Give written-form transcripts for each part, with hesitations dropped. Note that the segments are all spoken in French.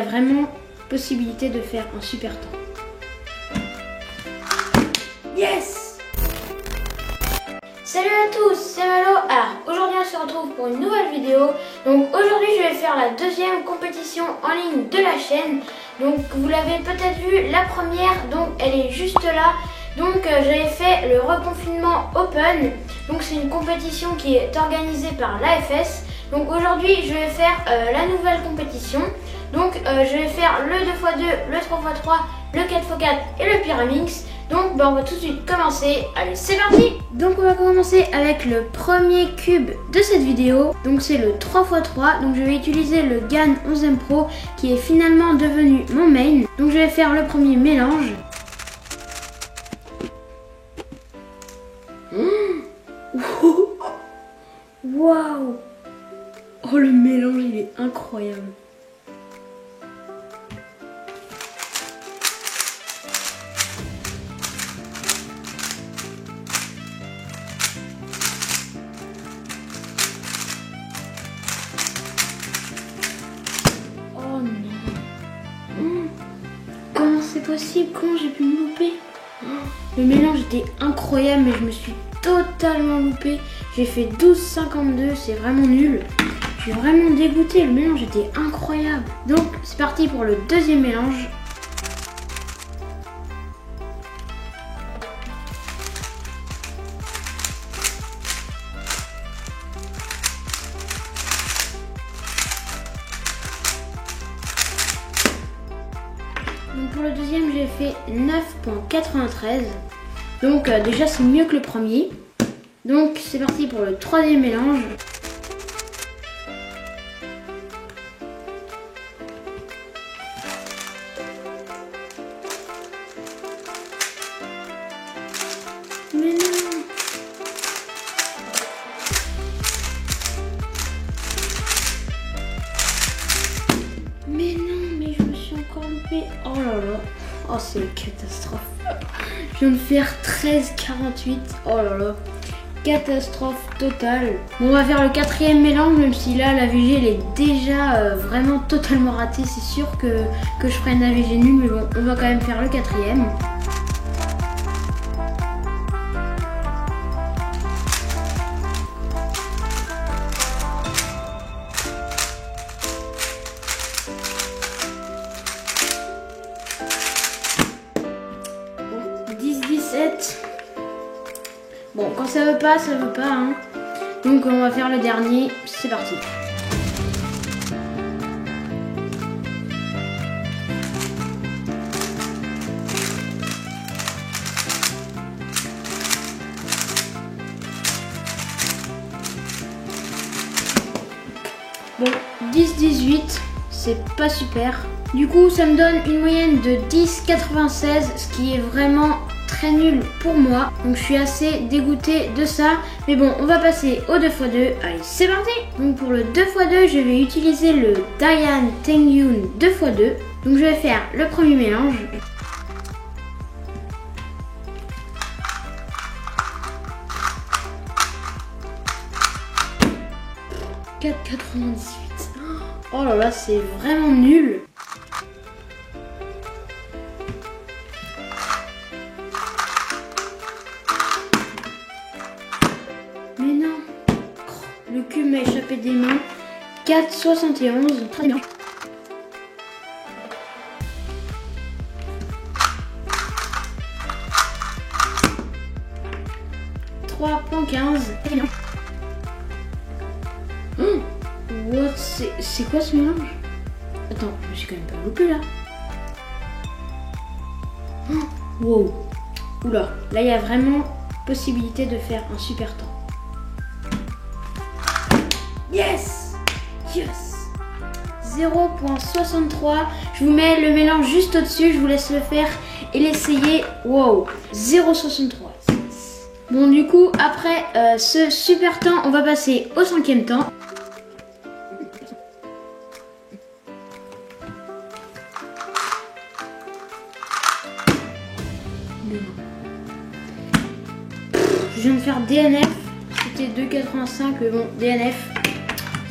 vraiment possibilité de faire un super temps. Yes! Salut à tous, c'est Malo. Alors aujourd'hui on se retrouve pour une nouvelle vidéo. Donc aujourd'hui je vais faire la deuxième compétition en ligne de la chaîne. Donc vous l'avez peut-être vu, la première, donc elle est juste là. Donc j'avais fait le reconfinement open. Donc c'est une compétition qui est organisée par l'AFS. Donc aujourd'hui je vais faire la nouvelle compétition. Donc je vais faire le 2x2, le 3x3, le 4x4 et le Pyraminx. Donc on va tout de suite commencer. Allez, c'est parti! Donc on va commencer avec le premier cube de cette vidéo. Donc c'est le 3x3. Donc je vais utiliser le GAN 11M Pro qui est finalement devenu mon main. Donc je vais faire le premier mélange. Waouh! Oh, le mélange il est incroyable. Oh non. Comment c'est possible? Comment j'ai pu me louper? Le mélange était incroyable mais je me suis totalement loupé. J'ai fait 12,52, c'est vraiment nul. Je suis vraiment dégoûtée, le mélange était incroyable. Donc c'est parti pour le deuxième mélange. Donc pour le deuxième j'ai fait 9,93. Donc déjà c'est mieux que le premier. Donc c'est parti pour le troisième mélange. Mais non! Mais non, mais je me suis encore loupée. Oh là là. Oh c'est une catastrophe. Je viens de faire 13,48. Oh là là. Catastrophe totale. Bon, on va faire le quatrième mélange, même si là la VG elle est déjà vraiment totalement ratée. C'est sûr que je ferai une AVG nulle, mais bon, on va quand même faire le quatrième. Bon, 10-17. Bon, quand ça veut pas, ça veut pas. Hein. Donc on va faire le dernier. C'est parti. Bon, 10-18, c'est pas super. Du coup, ça me donne une moyenne de 10,96, ce qui est vraiment très nul pour moi. Donc je suis assez dégoûtée de ça. Mais bon, on va passer au 2x2. Allez, c'est parti! Donc pour le 2x2, je vais utiliser le Dayan Tengyun 2x2. Donc je vais faire le premier mélange. « 4,98. Oh là là, c'est vraiment nul. Mais non. Le cube m'a échappé des mains. 4,71. Très bien. Très bien. What? C'est quoi ce mélange? Attends, je me suis quand même pas loupé là. Wow. Oula, là il y a vraiment possibilité de faire un super temps. Yes! Yes! 0,63. Je vous mets le mélange juste au-dessus, je vous laisse le faire et l'essayer. Wow! 0,63. Bon, du coup, après ce super temps, on va passer au cinquième temps. Je viens de faire DNF. C'était 2,85, mais bon, DNF.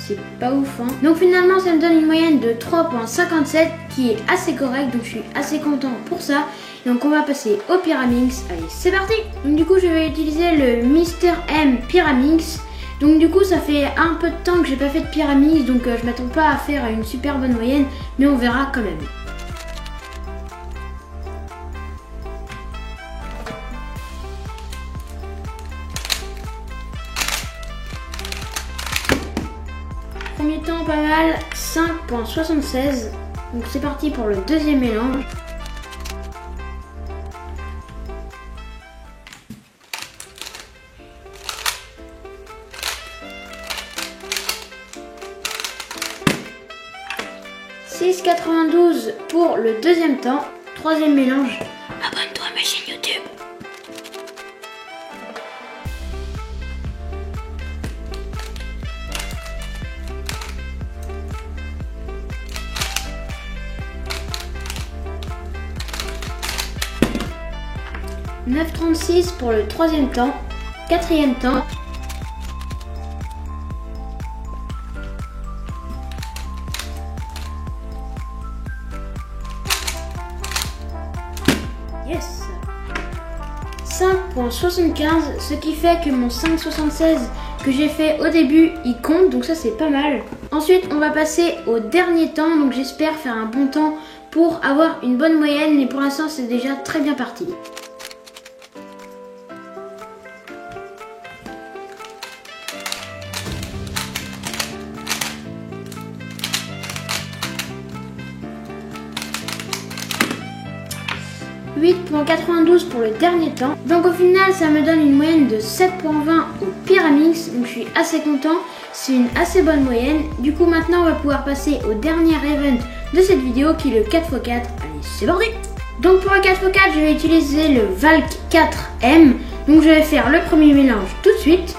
c'est pas ouf hein. Donc finalement ça me donne une moyenne de 3.57 qui est assez correct, donc je suis assez content pour ça. Donc on va passer au Pyraminx. Allez, c'est parti. Donc du coup je vais utiliser le Mr M Pyraminx. Donc du coup ça fait un peu de temps que j'ai pas fait de Pyraminx, donc je m'attends pas à faire une super bonne moyenne, mais on verra quand même. Premier temps pas mal, 5.76. Donc c'est parti pour le deuxième mélange. $6,92 pour le deuxième temps. Troisième mélange. Abonne-toi à ma chaîne YouTube. $9,36 pour le troisième temps. Quatrième temps. Yes. 5.75, ce qui fait que mon 5,76 que j'ai fait au début, il compte, donc ça c'est pas mal. Ensuite, on va passer au dernier temps, donc j'espère faire un bon temps pour avoir une bonne moyenne, mais pour l'instant c'est déjà très bien parti. $8,92 pour le dernier temps. Donc au final ça me donne une moyenne de 7,20 au Pyraminx. Donc je suis assez content. C'est une assez bonne moyenne. Du coup maintenant on va pouvoir passer au dernier event de cette vidéo qui est le 4x4. Allez, c'est parti. Donc pour le 4x4 je vais utiliser le Valk 4M. Donc je vais faire le premier mélange tout de suite.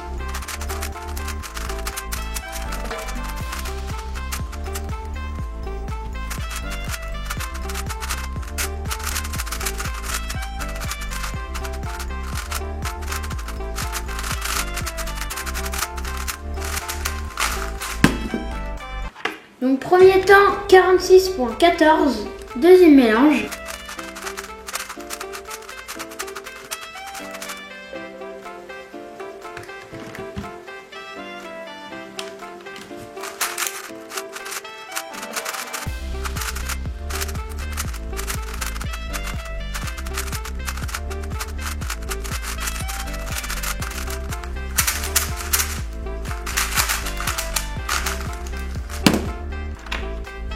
Donc premier temps 46.14, deuxième mélange.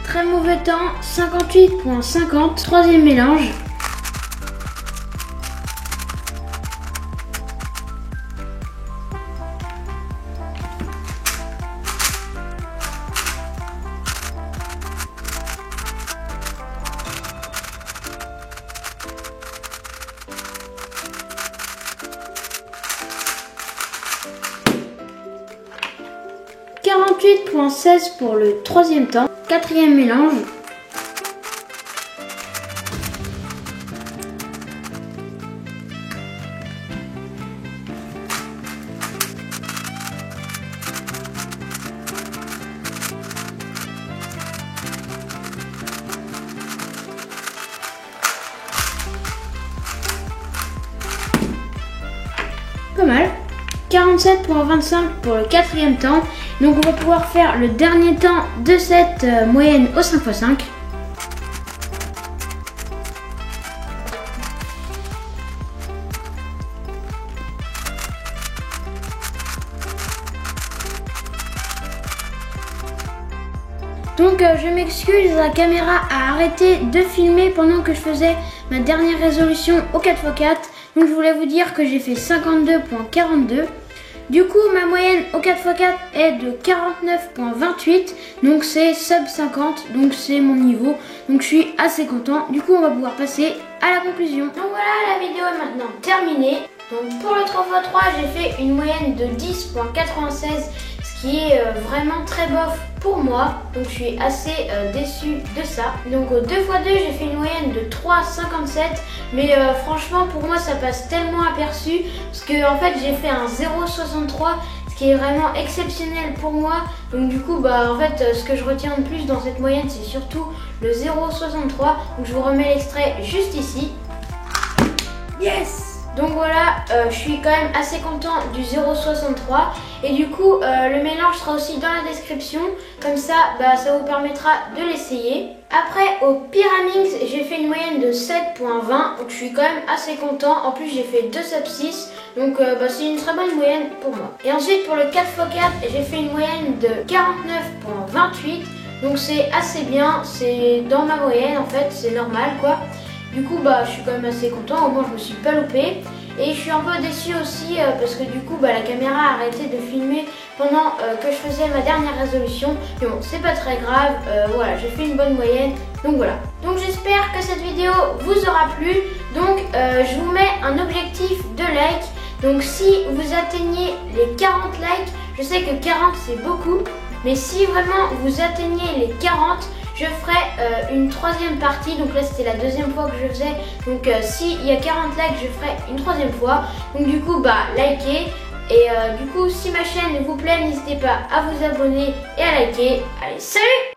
Très mauvais temps, 58.50, troisième mélange. $48,16 pour le troisième temps. Quatrième mélange. Pas mal. 47,25 pour le quatrième temps. Donc on va pouvoir faire le dernier temps de cette moyenne au 5x5. Donc je m'excuse, la caméra a arrêté de filmer pendant que je faisais ma dernière résolution au 4x4. Donc je voulais vous dire que j'ai fait 52,42. Du coup ma moyenne au 4x4 est de 49,28. Donc c'est sub 50, donc c'est mon niveau. Donc je suis assez content. Du coup on va pouvoir passer à la conclusion. Donc voilà, la vidéo est maintenant terminée. Donc pour le 3x3 j'ai fait une moyenne de 10,96, ce qui est vraiment très bof pour moi. Donc je suis assez déçue de ça. Donc au 2x2 j'ai fait une moyenne de 3,57, mais franchement pour moi ça passe tellement aperçu parce que en fait j'ai fait un 0,63, ce qui est vraiment exceptionnel pour moi. Donc du coup, en fait, ce que je retiens de plus dans cette moyenne, c'est surtout le 0,63. Donc je vous remets l'extrait juste ici. Yes! Donc voilà, je suis quand même assez content du 0,63 et du coup le mélange sera aussi dans la description, comme ça ça vous permettra de l'essayer. Après au Pyraminx, j'ai fait une moyenne de 7,20, donc je suis quand même assez content. En plus j'ai fait 2 sub 6, donc c'est une très bonne moyenne pour moi. Et ensuite pour le 4x4, j'ai fait une moyenne de 49,28, donc c'est assez bien, c'est dans ma moyenne en fait, c'est normal quoi. Du coup je suis quand même assez content, au moins je me suis pas loupée. Et je suis un peu déçue aussi parce que du coup la caméra a arrêté de filmer pendant que je faisais ma dernière résolution. Mais bon, c'est pas très grave, voilà, j'ai fait une bonne moyenne, donc voilà. Donc j'espère que cette vidéo vous aura plu. Donc je vous mets un objectif de like. Donc si vous atteignez les 40 likes, je sais que 40 c'est beaucoup, mais si vraiment vous atteignez les 40, je ferai une troisième partie. Donc là c'était la deuxième fois que je faisais. Donc s'il y a 40 likes, je ferai une troisième fois. Donc du coup likez. Et du coup si ma chaîne vous plaît, n'hésitez pas à vous abonner et à liker. Allez, salut!